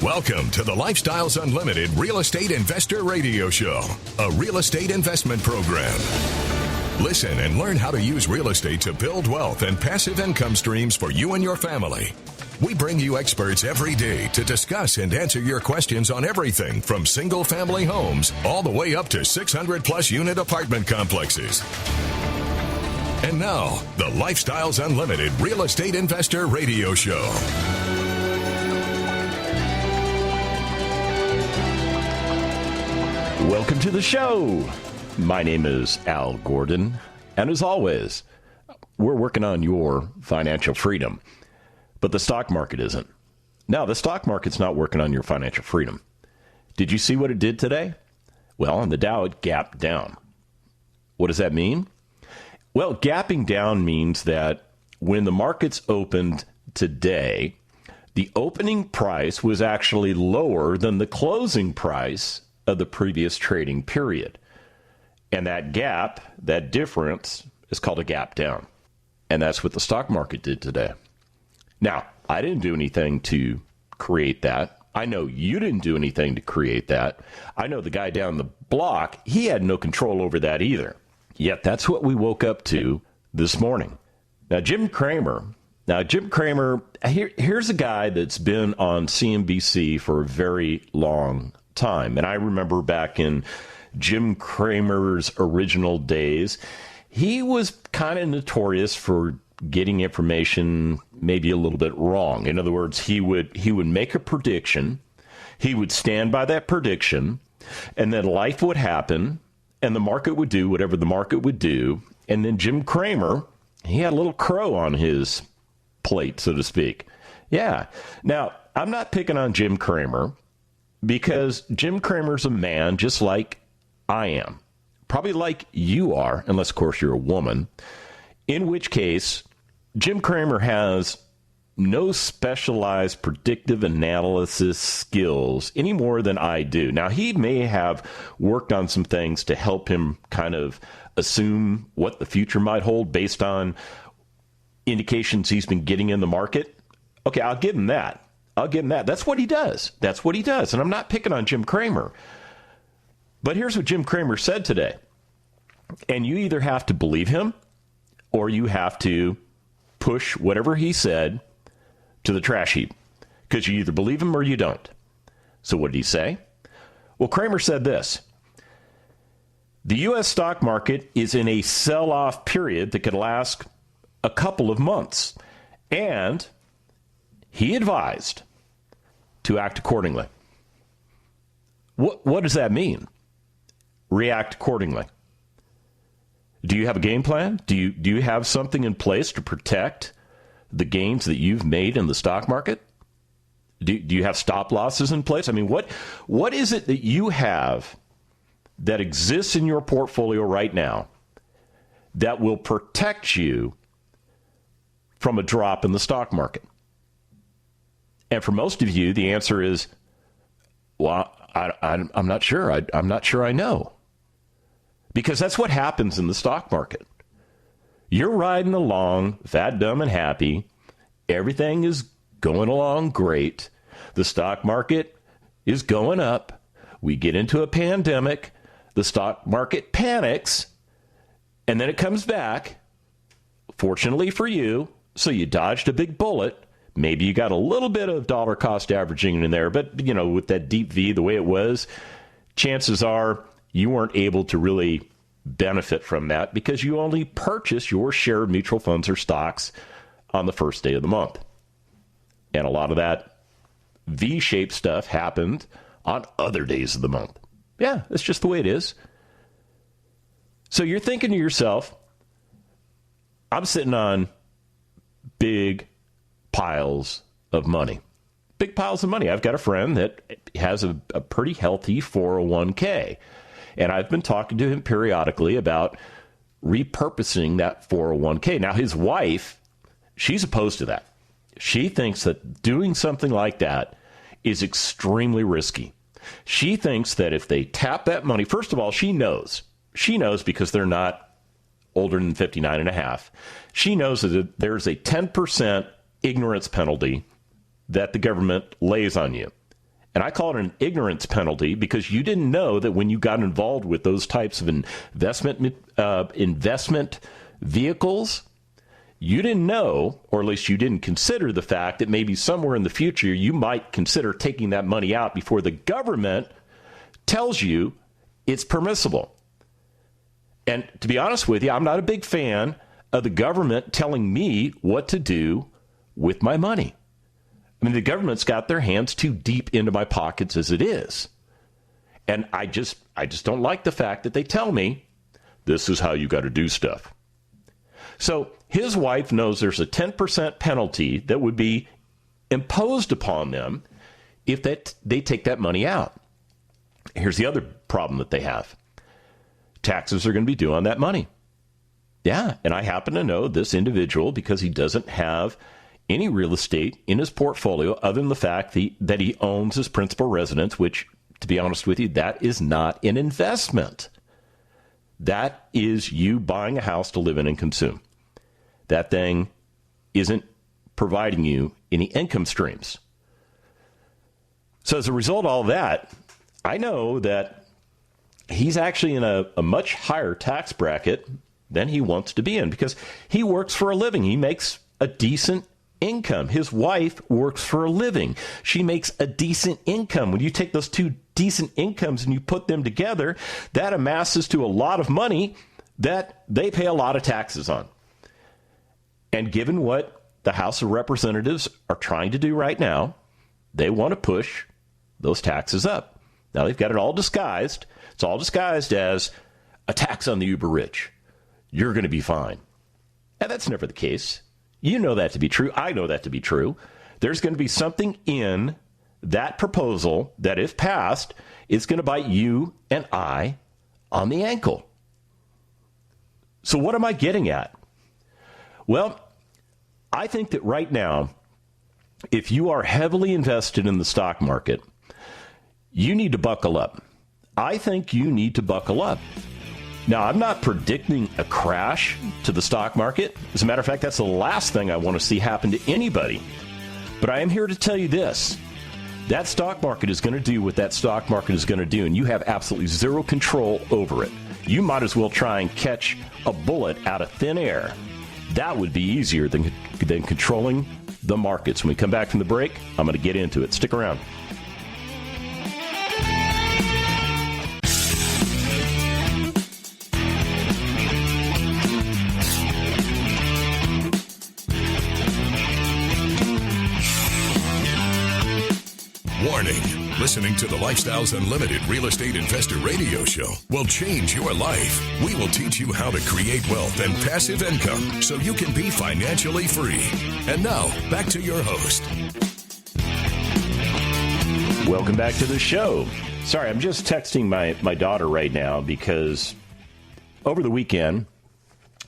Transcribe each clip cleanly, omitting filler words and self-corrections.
Welcome to the Lifestyles Unlimited Real Estate Investor Radio Show, a real estate investment program. Listen and learn how to use real estate to build wealth and passive income streams for you and your family. We bring you experts every day to discuss and answer your questions on everything from single-family homes all the way up to 600-plus unit apartment complexes. And now, the Lifestyles Unlimited Real Estate Investor Radio Show. Welcome to the show. My name is Al Gordon, and as always, we're working on your financial freedom, but the stock market isn't. Now, the stock market's not working on your financial freedom. Did you see what it did today? Well, on the Dow, it gapped down. What does that mean? Well, gapping down means that when the markets opened today, the opening price was actually lower than the closing price of the previous trading period. And that gap, that difference, is called a gap down. And that's what the stock market did today. Now, I didn't do anything to create that. I know you didn't do anything to create that. I know the guy down the block, he had no control over that either. Yet that's what we woke up to this morning. Now, Jim Cramer, here's a guy that's been on CNBC for a very long time. And I remember back in Jim Cramer's original days, he was kind of notorious for getting information maybe a little bit wrong. In other words, he would make a prediction, he would stand by that prediction, and then life would happen, and the market would do whatever the market would do. And then Jim Cramer, he had a little crow on his plate, so to speak. Yeah. Now, I'm not picking on Jim Cramer, because Jim Cramer's a man just like I am, probably like you are, unless, of course, you're a woman, in which case Jim Cramer has no specialized predictive analysis skills any more than I do. Now, he may have worked on some things to help him kind of assume what the future might hold based on indications he's been getting in the market. Okay, I'll give him that. That's what he does. And I'm not picking on Jim Cramer. But here's what Jim Cramer said today. And you either have to believe him or you have to push whatever he said to the trash heap. Because you either believe him or you don't. So what did he say? Well, Cramer said this. The U.S. stock market is in a sell-off period that could last a couple of months. And he advised to act accordingly. What does that mean? React accordingly. Do you have a game plan? Do you have something in place to protect the gains that you've made in the stock market? Do you have stop losses in place? I mean, what is it that you have that exists in your portfolio right now that will protect you from a drop in the stock market? And for most of you, the answer is, well, I'm not sure. I'm not sure I know. Because that's what happens in the stock market. You're riding along, fat, dumb, and happy. Everything is going along great. The stock market is going up. We get into a pandemic. The stock market panics. And then it comes back. Fortunately for you, so you dodged a big bullet. Maybe you got a little bit of dollar cost averaging in there, but, you know, with that deep V the way it was, chances are you weren't able to really benefit from that because you only purchased your share of mutual funds or stocks on the first day of the month. And a lot of that V-shaped stuff happened on other days of the month. Yeah, that's just the way it is. So you're thinking to yourself, I'm sitting on big piles of money. Big piles of money. I've got a friend that has a pretty healthy 401k. And I've been talking to him periodically about repurposing that 401k. Now, his wife, she's opposed to that. She thinks that doing something like that is extremely risky. She thinks that if they tap that money, first of all, she knows because they're not older than 59 and a half. She knows that there's a 10% ignorance penalty that the government lays on you And I call it an ignorance penalty because you didn't know that when you got involved with those types of investment vehicles, you didn't know, or at least you didn't consider the fact that maybe somewhere in the future you might consider taking that money out before the government tells you it's permissible. And to be honest with you, I'm not a big fan of the government telling me what to do with my money. I mean, the government's got their hands too deep into my pockets as it is. And I just don't like the fact that they tell me this is how you got to do stuff. So his wife knows there's a 10% penalty that would be imposed upon them if they take that money out. Here's the other problem that they have. Taxes are going to be due on that money. Yeah, and I happen to know this individual because he doesn't have any real estate in his portfolio other than the fact that he owns his principal residence, which, to be honest with you, that is not an investment. That is you buying a house to live in and consume. That thing isn't providing you any income streams. So as a result of all that, I know that he's actually in a much higher tax bracket than he wants to be in because he works for a living. He makes a decent income. His wife works for a living. She makes a decent income. When you take those two decent incomes and you put them together, that amasses to a lot of money that they pay a lot of taxes on. And given what the House of Representatives are trying to do right now, they want to push those taxes up. Now, they've got it all disguised. It's all disguised as a tax on the uber rich. You're going to be fine. And that's never the case. You know that to be true. I know that to be true. There's going to be something in that proposal that, if passed, is going to bite you and I on the ankle. So what am I getting at? Well, I think that right now, if you are heavily invested in the stock market, you need to buckle up. I think you need to buckle up. Now, I'm not predicting a crash to the stock market. As a matter of fact, that's the last thing I want to see happen to anybody. But I am here to tell you this. That stock market is going to do what that stock market is going to do, and you have absolutely zero control over it. You might as well try and catch a bullet out of thin air. That would be easier than controlling the markets. When we come back from the break, I'm going to get into it. Stick around. Warning. Listening to the Lifestyles Unlimited Real Estate Investor Radio Show will change your life. We will teach you how to create wealth and passive income so you can be financially free. And now, back to your host. Welcome back to the show. Sorry, I'm just texting my daughter right now because over the weekend,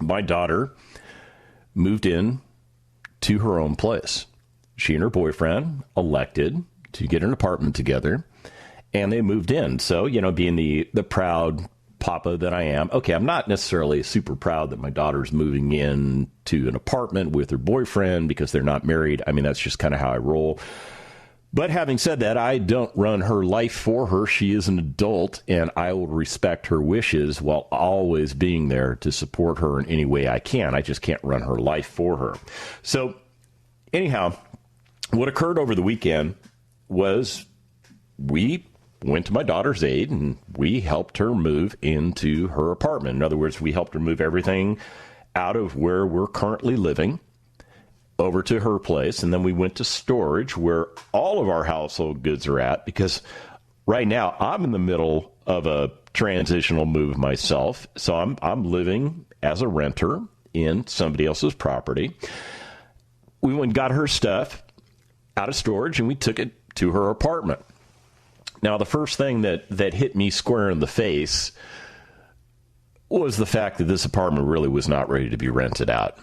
my daughter moved in to her own place. She and her boyfriend elected to get an apartment together, and they moved in. So, being the proud papa that I am, okay, I'm not necessarily super proud that my daughter's moving in to an apartment with her boyfriend because they're not married. I mean, that's just kind of how I roll. But having said that, I don't run her life for her. She is an adult, and I will respect her wishes while always being there to support her in any way I can. I just can't run her life for her. So, anyhow, what occurred over the weekend was we went to my daughter's aid and we helped her move into her apartment. In other words, we helped her move everything out of where we're currently living over to her place. And then we went to storage where all of our household goods are at, because right now I'm in the middle of a transitional move myself. So I'm living as a renter in somebody else's property. We went and got her stuff out of storage and we took it to her apartment. Now, the first thing that hit me square in the face was the fact that this apartment really was not ready to be rented out.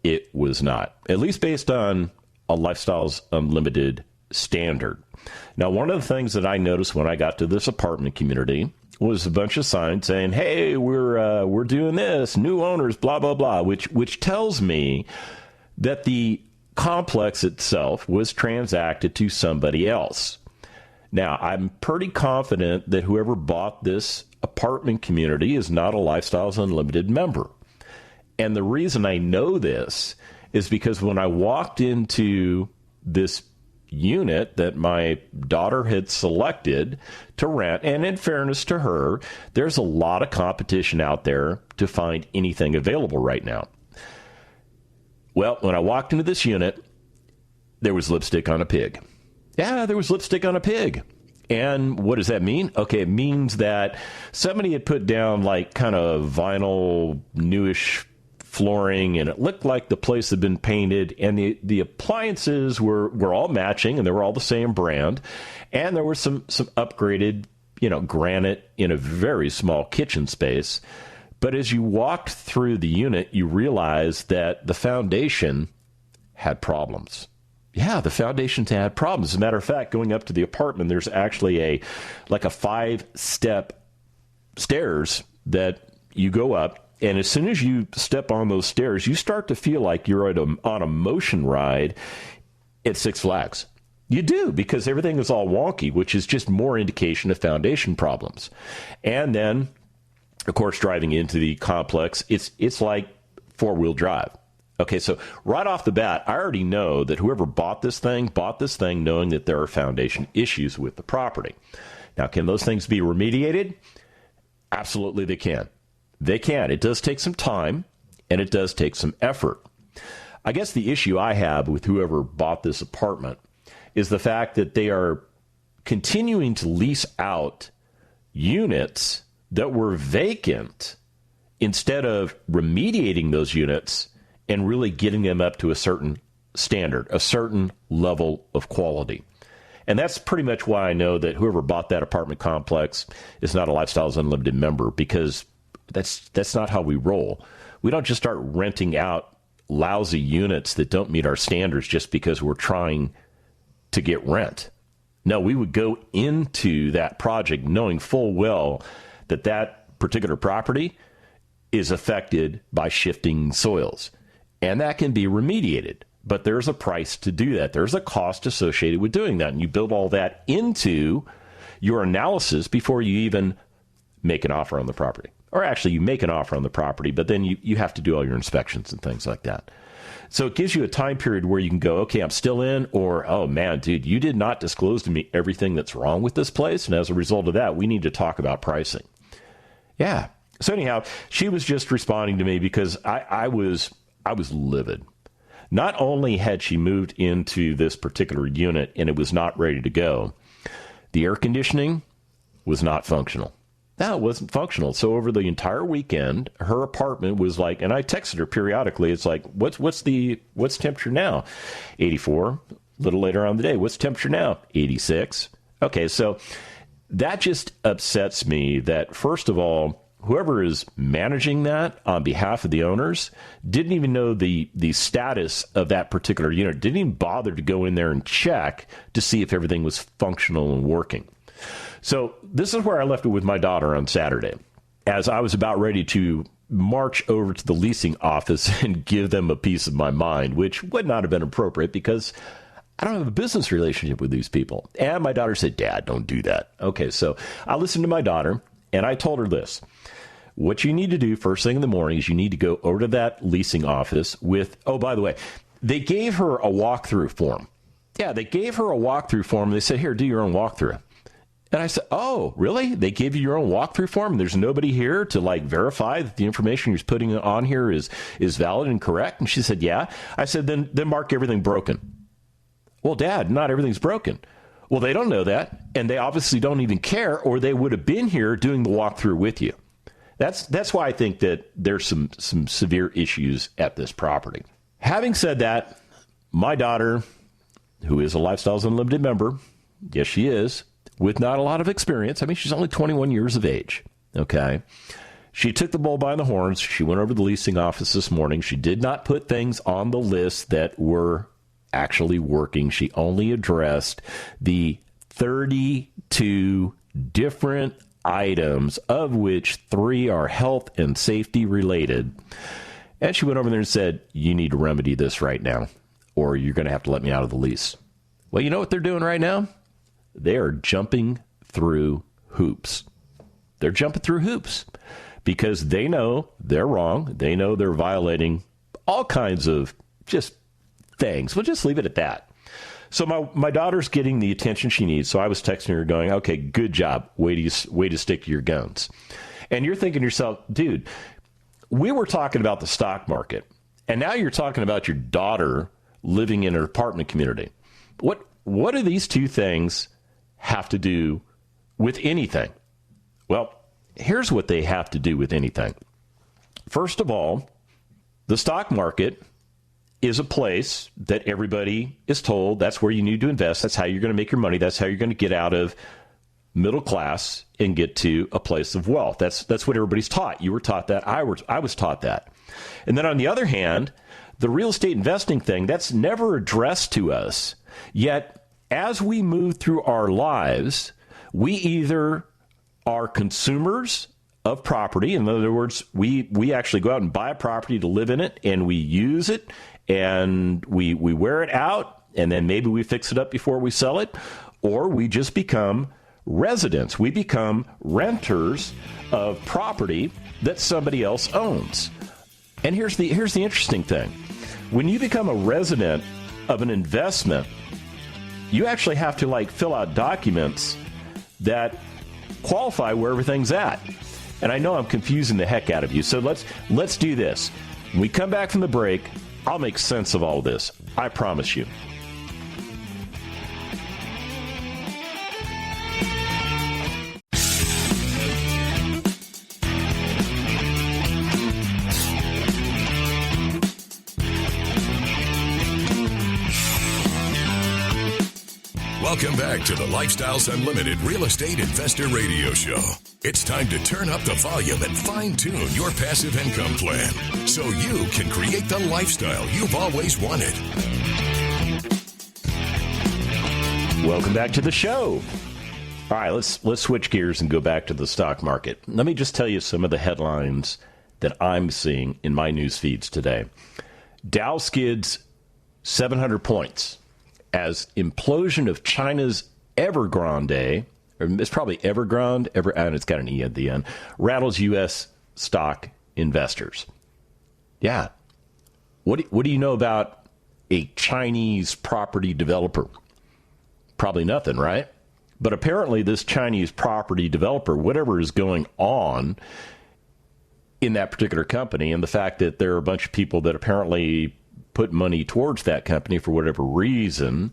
It was not, at least based on a Lifestyles Unlimited standard. Now, one of the things that I noticed when I got to this apartment community was a bunch of signs saying, hey, we're doing this, new owners, blah, blah, blah, which tells me that the complex itself was transacted to somebody else. Now, I'm pretty confident that whoever bought this apartment community is not a Lifestyles Unlimited member. And the reason I know this is because when I walked into this unit that my daughter had selected to rent, and in fairness to her, there's a lot of competition out there to find anything available right now. Well, when I walked into this unit, there was lipstick on a pig. Yeah, there was lipstick on a pig. And what does that mean? Okay, it means that somebody had put down like kind of vinyl, newish flooring, and it looked like the place had been painted, and the appliances were all matching, and they were all the same brand, and there was some upgraded, granite in a very small kitchen space. But as you walked through the unit, you realized that the foundation had problems. Yeah, the foundations had problems. As a matter of fact, going up to the apartment, there's actually a 5-step stairs that you go up. And as soon as you step on those stairs, you start to feel like you're on a motion ride at Six Flags. You do, because everything is all wonky, which is just more indication of foundation problems. And then, of course, driving into the complex, it's like four-wheel drive. Okay, so right off the bat, I already know that whoever bought this thing knowing that there are foundation issues with the property. Now, can those things be remediated? Absolutely, they can. They can. It does take some time, and it does take some effort. I guess the issue I have with whoever bought this apartment is the fact that they are continuing to lease out units that were vacant instead of remediating those units and really getting them up to a certain standard, a certain level of quality. And that's pretty much why I know that whoever bought that apartment complex is not a Lifestyles Unlimited member, because that's not how we roll. We don't just start renting out lousy units that don't meet our standards just because we're trying to get rent. No, we would go into that project knowing full well that that particular property is affected by shifting soils. And that can be remediated. But there's a price to do that. There's a cost associated with doing that. And you build all that into your analysis before you even make an offer on the property. Or actually, you make an offer on the property, but then you have to do all your inspections and things like that. So it gives you a time period where you can go, okay, I'm still in, or, oh, man, dude, you did not disclose to me everything that's wrong with this place. And as a result of that, we need to talk about pricing. Yeah. So anyhow, she was just responding to me because I was livid. Not only had she moved into this particular unit and it was not ready to go, the air conditioning was not functional. No, it wasn't functional. So over the entire weekend, her apartment was like, and I texted her periodically. It's like, what's temperature now? 84. A little later on the day, what's temperature now? 86. Okay, so that just upsets me that, first of all, whoever is managing that on behalf of the owners didn't even know the status of that particular unit, didn't even bother to go in there and check to see if everything was functional and working. So this is where I left it with my daughter on Saturday, as I was about ready to march over to the leasing office and give them a piece of my mind, which would not have been appropriate because I don't have a business relationship with these people. And my daughter said, Dad, don't do that. Okay, so I listened to my daughter, and I told her this. What you need to do first thing in the morning is you need to go over to that leasing office with, oh, by the way, they gave her a walkthrough form. Yeah, they gave her a walkthrough form. They said, here, do your own walkthrough. And I said, oh, really? They gave you your own walkthrough form? And there's nobody here to verify that the information you're putting on here is valid and correct? And she said, yeah. I said, then mark everything broken. Well, Dad, not everything's broken. Well, they don't know that, and they obviously don't even care, or they would have been here doing the walkthrough with you. That's why I think that there's some severe issues at this property. Having said that, my daughter, who is a Lifestyles Unlimited member, yes, she is, with not a lot of experience. I mean, she's only 21 years of age, okay? She took the bull by the horns. She went over to the leasing office this morning. She did not put things on the list that were actually working. She only addressed the 32 different items, of which 3 are health and safety related. And she went over there and said, you need to remedy this right now, or you're going to have to let me out of the lease. Well, you know what they're doing right now? they are jumping through hoops. They're jumping through hoops because they know they're wrong. They know they're violating all kinds of just things. We'll just leave it at that. So my daughter's getting the attention she needs. So I was texting her going, okay, good job. Way to stick to your guns. And you're thinking to yourself, dude, we were talking about the stock market, and now you're talking about your daughter living in an apartment community. What do these two things have to do with anything? Well, here's what they have to do with anything. First of all, the stock market is a place that everybody is told that's where you need to invest. That's how you're going to make your money. That's how you're going to get out of middle class and get to a place of wealth. That's what everybody's taught. You were taught that. I was taught that. And then on the other hand, the real estate investing thing, that's never addressed to us. Yet, as we move through our lives, we either are consumers of property. In other words, we actually go out and buy a property to live in it, and we use it, and we wear it out, and then maybe we fix it up before we sell it, or we just become residents. We become renters of property that somebody else owns. And here's the interesting thing. When you become a resident of an investment, you actually have to fill out documents that qualify where everything's at. And I know I'm confusing the heck out of you. So let's do this. When we come back from the break, I'll make sense of all of this. I promise you. Welcome back to the Lifestyles Unlimited Real Estate Investor Radio Show. It's time to turn up the volume and fine-tune your passive income plan so you can create the lifestyle you've always wanted. Welcome back to the show. All right, let's switch gears and go back to the stock market. Let me just tell you some of the headlines that I'm seeing in my news feeds today. Dow skids 700 points as implosion of China's Evergrande, or it's probably Evergrande, and it's got an E at the end, rattles U.S. stock investors. Yeah. What do you know about a Chinese property developer? Probably nothing, right? But apparently this Chinese property developer, whatever is going on in that particular company, and the fact that there are a bunch of people that apparently put money towards that company for whatever reason,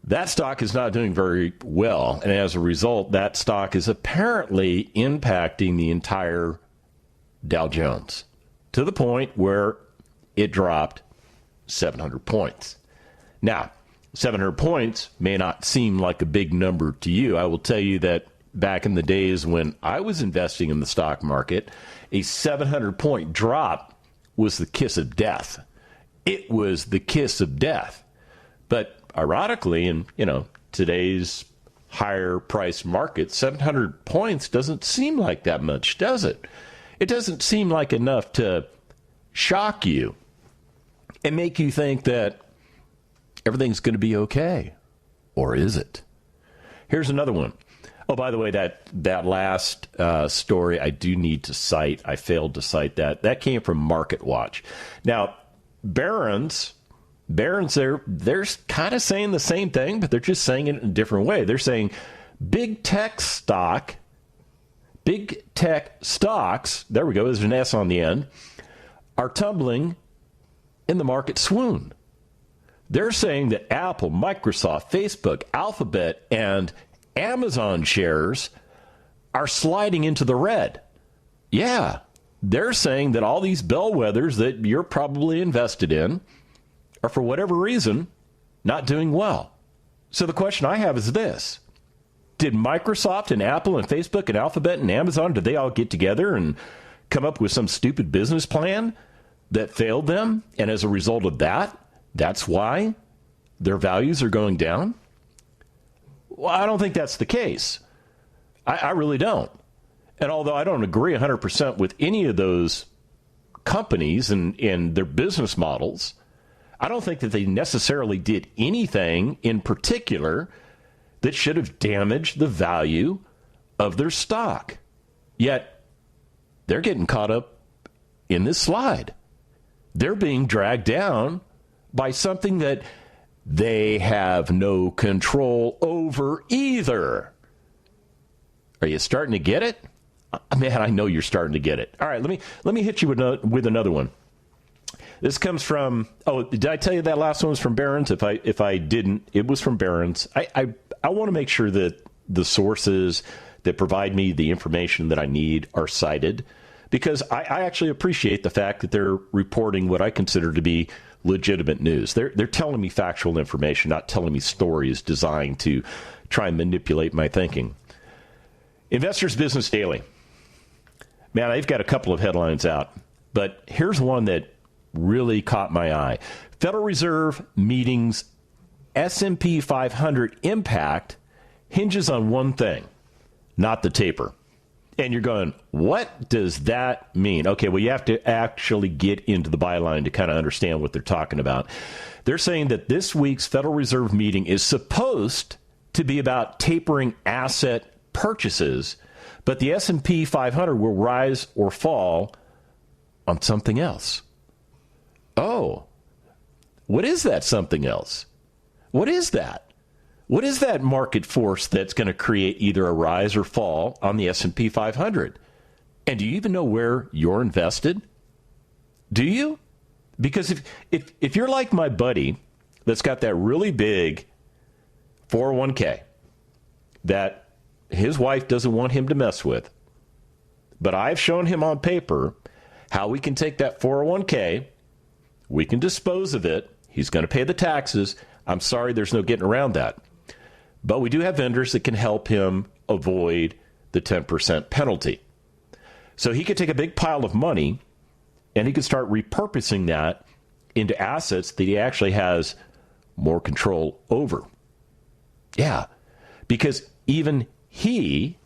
that stock is not doing very well. And as a result, that stock is apparently impacting the entire Dow Jones to the point where it dropped 700 points. Now, 700 points may not seem like a big number to you. I will tell you that back in the days when I was investing in the stock market, a 700-point drop was the kiss of death. It was the kiss of death. But ironically, in today's higher price market, 700 points doesn't seem like that much, does it? It doesn't seem like enough to shock you and make you think that everything's going to be okay. Or is it? Here's another one. Oh, by the way, that last story I do need to cite. I failed to cite that. That came from MarketWatch. Now, Barron's, they're kind of saying the same thing, but they're just saying it in a different way. They're saying big tech stocks, there we go, there's an S on the end, are tumbling in the market swoon. They're saying that Apple, Microsoft, Facebook, Alphabet, and Amazon shares are sliding into the red. Yeah, they're saying that all these bellwethers that you're probably invested in are, for whatever reason, not doing well. So the question I have is this. Did Microsoft and Apple and Facebook and Alphabet and Amazon, did they all get together and come up with some stupid business plan that failed them? And as a result of that, that's why their values are going down? Well, I don't think that's the case. I really don't. And although I don't agree 100% with any of those companies and their business models, I don't think that they necessarily did anything in particular that should have damaged the value of their stock. Yet, they're getting caught up in this slide. They're being dragged down by something that they have no control over either. Are you starting to get it? Man, I know you're starting to get it. All right, let me hit you with another one. This comes from, did I tell you that last one was from Barron's? If I didn't, it was from Barron's. I want to make sure that the sources that provide me the information that I need are cited, because I actually appreciate the fact that they're reporting what I consider to be legitimate news. They're telling me factual information, not telling me stories designed to try and manipulate my thinking. Investors Business Daily. Man, they've got a couple of headlines out, but here's one that really caught my eye. Federal Reserve meetings S&P 500 impact hinges on one thing, not the taper. And you're going, what does that mean? Okay, well, you have to actually get into the byline to kind of understand what they're talking about. They're saying that this week's Federal Reserve meeting is supposed to be about tapering asset purchases, but the S&P 500 will rise or fall on something else. Oh, what is that something else? What is that? What is that market force that's going to create either a rise or fall on the S&P 500? And do you even know where you're invested? Do you? Because if you're like my buddy that's got that really big 401k that his wife doesn't want him to mess with, but I've shown him on paper how we can take that 401k, we can dispose of it, he's going to pay the taxes. I'm sorry, there's no getting around that. But we do have vendors that can help him avoid the 10% penalty. So he could take a big pile of money and he could start repurposing that into assets that he actually has more control over. Yeah, because even he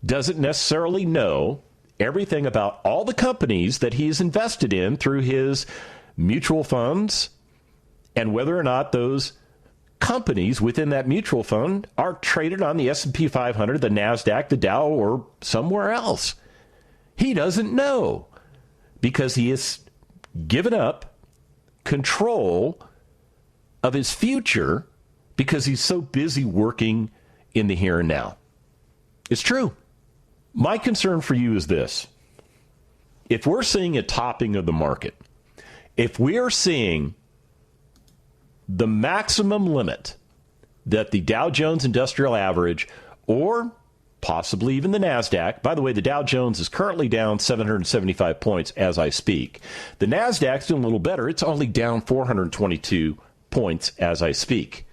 doesn't necessarily know everything about all the companies that he's invested in through his mutual funds and whether or not those companies within that mutual fund are traded on the S&P 500, the NASDAQ, the Dow, or somewhere else. He doesn't know because he has given up control of his future because he's so busy working in the here and now. It's true. My concern for you is this. If we're seeing a topping of the market, if we are seeing the maximum limit that the Dow Jones Industrial Average or possibly even the NASDAQ, by the way, the Dow Jones is currently down 775 points as I speak. The NASDAQ's doing a little better. It's only down 422 points as I speak.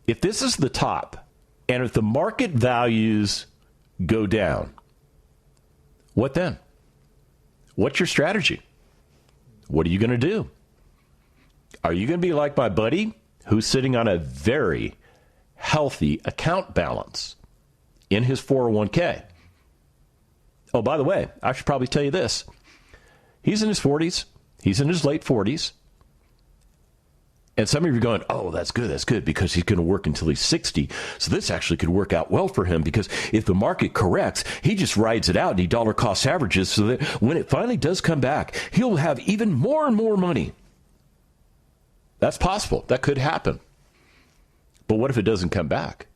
If this is the top, and if the market values go down, what then? What's your strategy? What are you going to do? Are you going to be like my buddy who's sitting on a very healthy account balance in his 401k? Oh, by the way, I should probably tell you this. He's in his 40s. He's in his late 40s. And some of you are going, oh, that's good, because he's going to work until he's 60. So this actually could work out well for him because if the market corrects, he just rides it out and he dollar cost averages so that when it finally does come back, he'll have even more and more money. That's possible. That could happen. But what if it doesn't come back?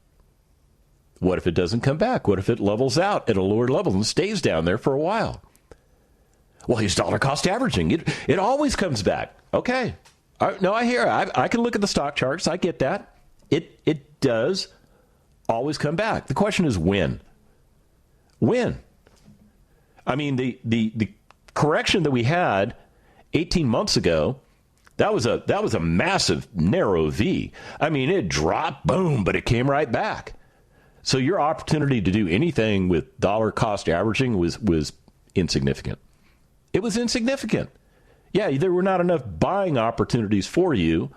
What if it doesn't come back? What if it levels out at a lower level and stays down there for a while? Well, he's dollar cost averaging. It always comes back. Okay. No, I hear. I can look at the stock charts. I get that. It does always come back. The question is when. When? I mean, the correction that we had 18 months ago, that was a massive narrow V. I mean, it dropped, boom, but it came right back. So your opportunity to do anything with dollar cost averaging was insignificant. It was insignificant. Yeah, there were not enough buying opportunities for you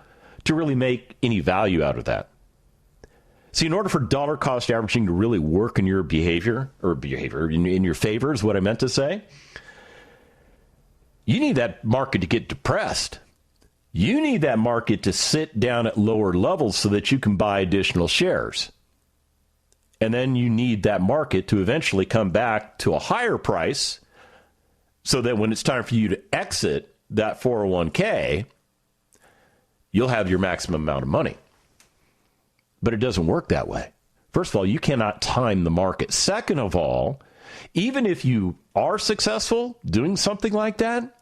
to really make any value out of that. See, in order for dollar cost averaging to really work in your behavior in your favor is what I meant to say, you need that market to get depressed. You need that market to sit down at lower levels so that you can buy additional shares. And then you need that market to eventually come back to a higher price so that when it's time for you to exit that 401k, you'll have your maximum amount of money. But it doesn't work that way. First of all, you cannot time the market. Second of all, even if you are successful doing something like that,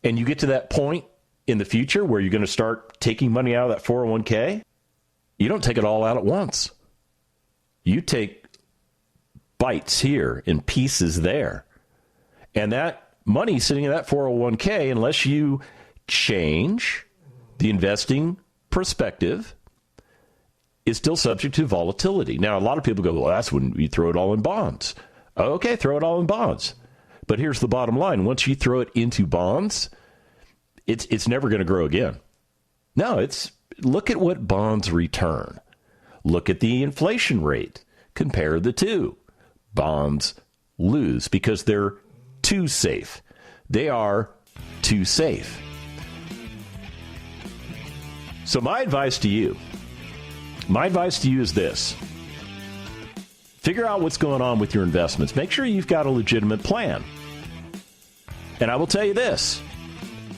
and you get to that point in the future where you're going to start taking money out of that 401k, you don't take it all out at once. You take bites here and pieces there. And that money sitting in that 401k, unless you change the investing perspective, is still subject to volatility. Now, a lot of people go, well, that's when you throw it all in bonds. Okay, throw it all in bonds. But here's the bottom line. Once you throw it into bonds, it's never going to grow again. No, look at what bonds return. Look at the inflation rate. Compare the two. Bonds lose because they're too safe. They are too safe. So my advice to you is this. Figure out what's going on with your investments. Make sure you've got a legitimate plan. And I will tell you this.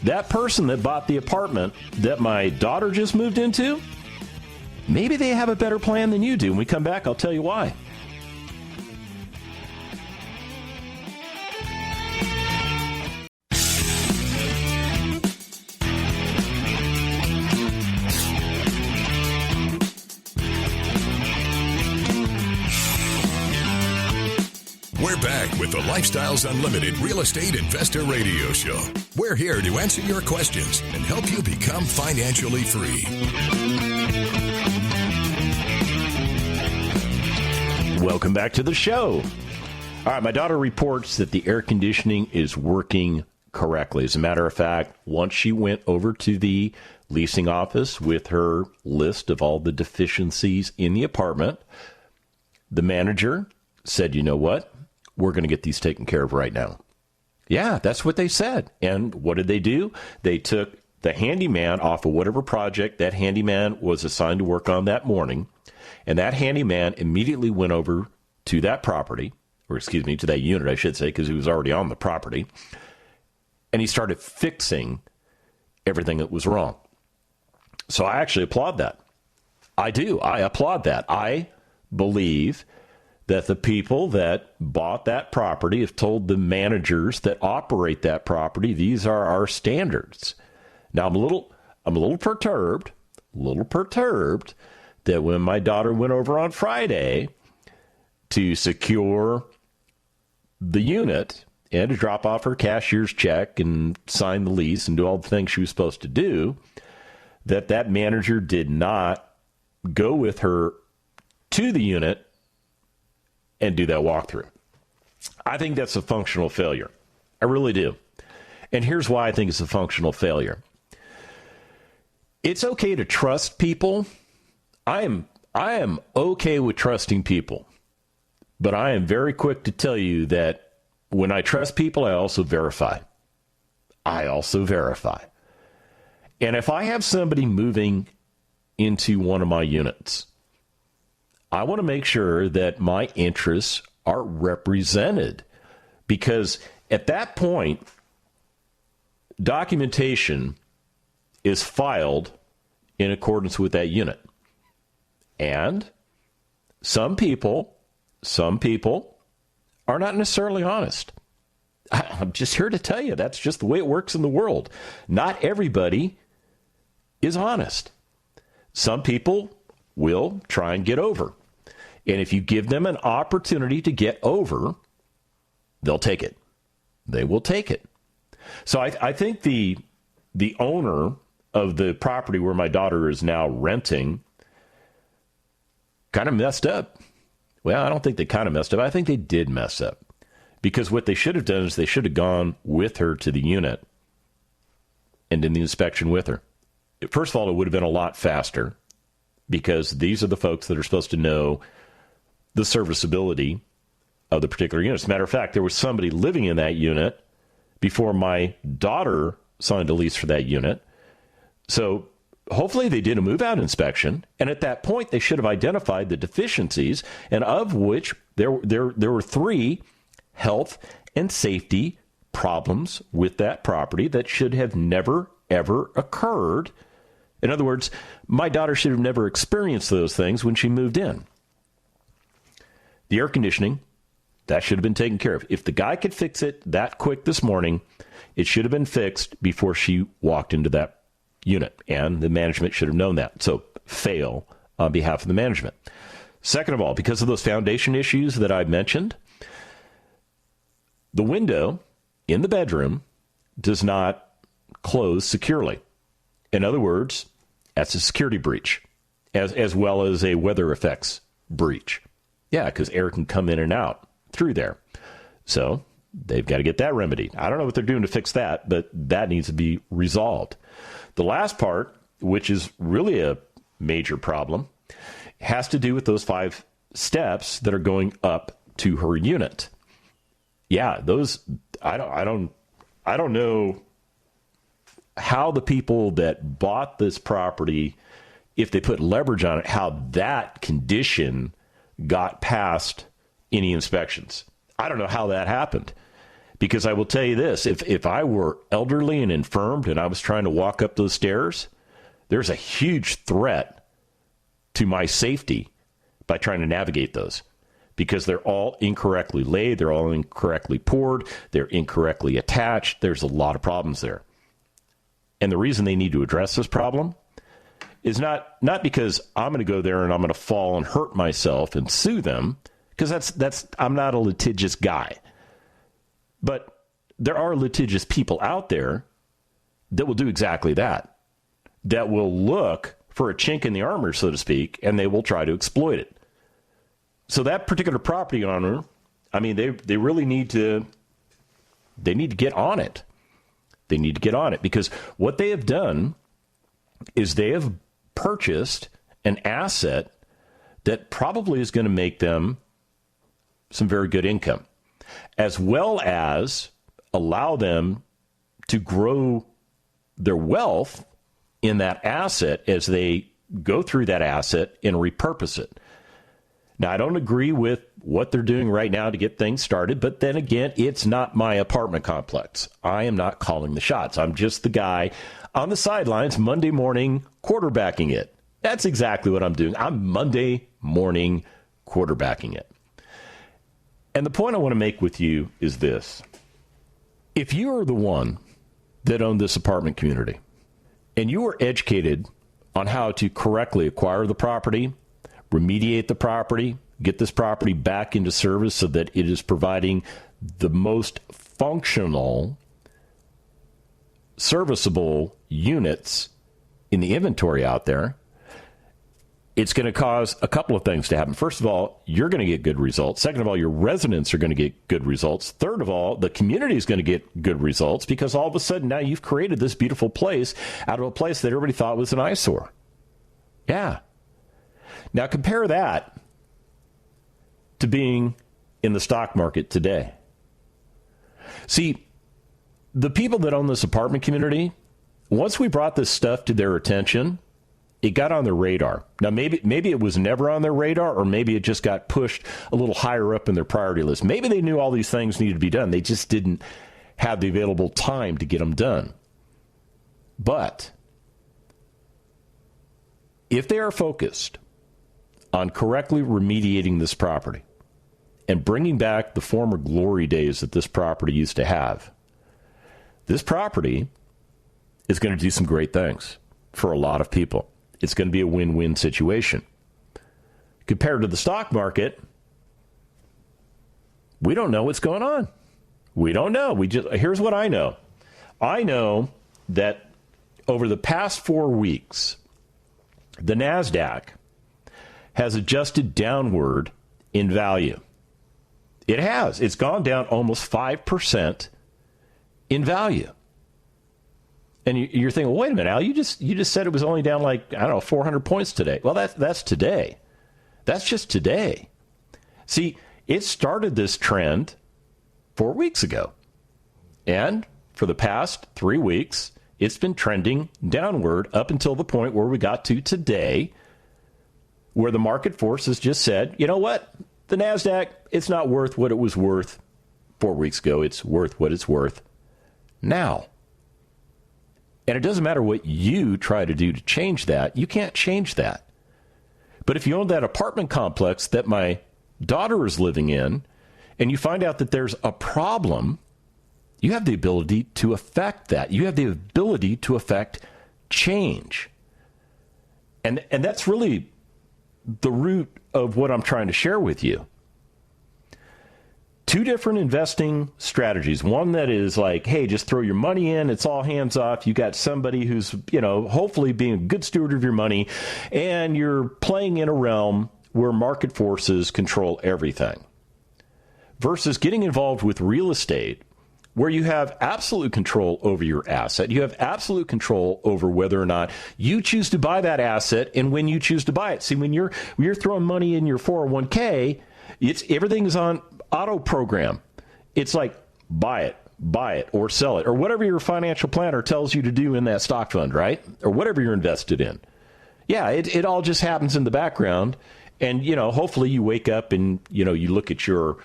That person that bought the apartment that my daughter just moved into, maybe they have a better plan than you do. When we come back, I'll tell you why. We're back with the Lifestyles Unlimited Real Estate Investor Radio Show. We're here to answer your questions and help you become financially free. Welcome back to the show. All right, my daughter reports that the air conditioning is working correctly. As a matter of fact, once she went over to the leasing office with her list of all the deficiencies in the apartment, the manager said, you know what? We're going to get these taken care of right now. Yeah, that's what they said. And what did they do? They took the handyman off of whatever project that handyman was assigned to work on that morning. And that handyman immediately went over to that property, or excuse me, to that unit, I should say, because he was already on the property. And he started fixing everything that was wrong. So I actually applaud that. I do. I applaud that. I believe that the people that bought that property have told the managers that operate that property, these are our standards. Now, I'm a little perturbed that when my daughter went over on Friday to secure the unit and to drop off her cashier's check and sign the lease and do all the things she was supposed to do, that manager did not go with her to the unit and do that walkthrough. I think that's a functional failure. I really do. And here's why I think it's a functional failure. It's okay to trust people. I am okay with trusting people. But I am very quick to tell you that when I trust people, I also verify. And if I have somebody moving into one of my units, I want to make sure that my interests are represented, because at that point, documentation is filed in accordance with that unit. And some people are not necessarily honest. I'm just here to tell you that's just the way it works in the world. Not everybody is honest. Some people will try and get over. And if you give them an opportunity to get over, they'll take it. They will take it. So I think the owner of the property where my daughter is now renting kind of messed up. Well, I don't think they kind of messed up. I think they did mess up. Because what they should have done is they should have gone with her to the unit and did the inspection with her. First of all, it would have been a lot faster, because these are the folks that are supposed to know the serviceability of the particular unit. As a matter of fact, there was somebody living in that unit before my daughter signed a lease for that unit. So hopefully they did a move-out inspection, and at that point they should have identified the deficiencies, and of which there were 3 health and safety problems with that property that should have never, ever occurred. In other words, my daughter should have never experienced those things when she moved in. The air conditioning, that should have been taken care of. If the guy could fix it that quick this morning, it should have been fixed before she walked into that unit, and the management should have known that. So fail on behalf of the management. Second of all, because of those foundation issues that I mentioned, the window in the bedroom does not close securely. In other words, that's a security breach, as well as a weather effects breach. Yeah, because air can come in and out through there. So they've got to get that remedied. I don't know what they're doing to fix that, but that needs to be resolved. The last part, which is really a major problem, has to do with those 5 steps that are going up to her unit. Yeah, those I don't know how the people that bought this property, if they put leverage on it, how that condition got past any inspections. I don't know how that happened. Because I will tell you this, if I were elderly and infirmed and I was trying to walk up those stairs, there's a huge threat to my safety by trying to navigate those. Because they're all incorrectly laid, they're all incorrectly poured, they're incorrectly attached. There's a lot of problems there. And the reason they need to address this problem is not because I'm going to go there and I'm going to fall and hurt myself and sue them, because that's I'm not a litigious guy. But there are litigious people out there that will do exactly that, that will look for a chink in the armor, so to speak, and they will try to exploit it. So that particular property owner, I mean, they really need to get on it. They need to get on it, because what they have done is they have purchased an asset that probably is going to make them some very good income, as well as allow them to grow their wealth in that asset as they go through that asset and repurpose it. Now, I don't agree with what they're doing right now to get things started, but then again, it's not my apartment complex. I am not calling the shots. I'm just the guy on the sidelines Monday morning quarterbacking it. That's exactly what I'm doing. I'm Monday morning quarterbacking it. And the point I want to make with you is this. If you are the one that owned this apartment community and you were educated on how to correctly acquire the property, remediate the property, get this property back into service so that it is providing the most functional, serviceable units in the inventory out there, it's going to cause a couple of things to happen. First of all, you're going to get good results. Second of all, your residents are going to get good results. Third of all, the community is going to get good results, because all of a sudden now you've created this beautiful place out of a place that everybody thought was an eyesore. Yeah. Now compare that to being in the stock market today. See, the people that own this apartment community, once we brought this stuff to their attention, it got on their radar. Now, maybe it was never on their radar, or maybe it just got pushed a little higher up in their priority list. Maybe they knew all these things needed to be done. They just didn't have the available time to get them done. But if they are focused on correctly remediating this property and bringing back the former glory days that this property used to have, this property is going to do some great things for a lot of people. It's going to be a win-win situation. Compared to the stock market, we don't know what's going on. We don't know. Here's what I know. I know that over the past 4 weeks, the NASDAQ has adjusted downward in value. It has. It's gone down almost 5% in value. And you're thinking, well, wait a minute, Al, you just said it was only down 400 points today. Well, that's today. That's just today. See, it started this trend 4 weeks ago. And for the past 3 weeks, it's been trending downward up until the point where we got to today, where the market forces just said, you know what? The NASDAQ, it's not worth what it was worth 4 weeks ago. It's worth what it's worth now. And it doesn't matter what you try to do to change that. You can't change that. But if you own that apartment complex that my daughter is living in, and you find out that there's a problem, you have the ability to affect that. You have the ability to affect change. And that's really the root of what I'm trying to share with you. Two different investing strategies. One that is like, hey, just throw your money in. It's all hands off. You got somebody who's, hopefully being a good steward of your money, and you're playing in a realm where market forces control everything. Versus getting involved with real estate, where you have absolute control over your asset. You have absolute control over whether or not you choose to buy that asset and when you choose to buy it. See, when you're throwing money in your 401k, everything is on auto program. It's like buy it or sell it, or whatever your financial planner tells you to do in that stock fund, right? Or whatever you're invested in. Yeah, it all just happens in the background. And, hopefully you wake up and, you look at your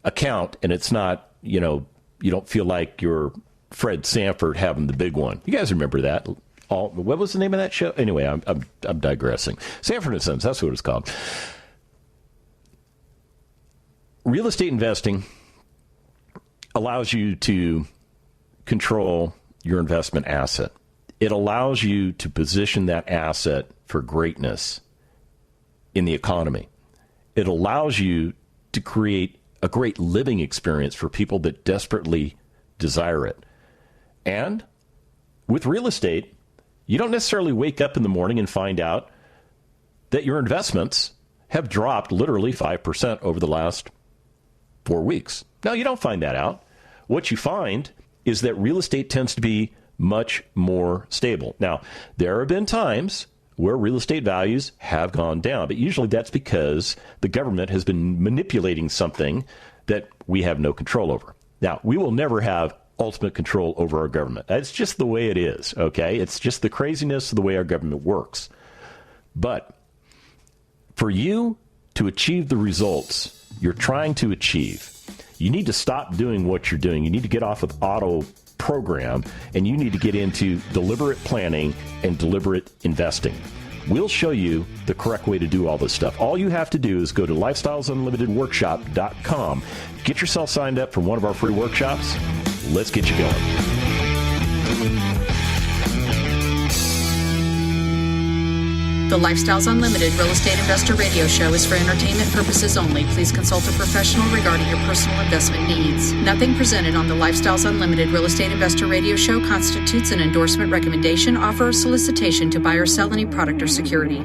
account and it's not, you don't feel like you're Fred Sanford having the big one. You guys remember that? What was the name of that show? Anyway, I'm digressing. Sanford and Sons, that's what it's called. Real estate investing allows you to control your investment asset. It allows you to position that asset for greatness in the economy. It allows you to create a great living experience for people that desperately desire it. And with real estate, you don't necessarily wake up in the morning and find out that your investments have dropped literally 5% over the last 4 weeks. No, you don't find that out. What you find is that real estate tends to be much more stable. Now, there have been times where real estate values have gone down, but usually that's because the government has been manipulating something that we have no control over. Now, we will never have ultimate control over our government. That's just the way it is, okay? It's just the craziness of the way our government works. But for you to achieve the results you're trying to achieve, you need to stop doing what you're doing. You need to get off of auto program, and you need to get into deliberate planning and deliberate investing. We'll show you the correct way to do all this stuff. All you have to do is go to lifestylesunlimitedworkshop.com. Get yourself signed up for one of our free workshops. Let's get you going. The Lifestyles Unlimited Real Estate Investor Radio Show is for entertainment purposes only. Please consult a professional regarding your personal investment needs. Nothing presented on the Lifestyles Unlimited Real Estate Investor Radio Show constitutes an endorsement, recommendation, offer, or solicitation to buy or sell any product or security.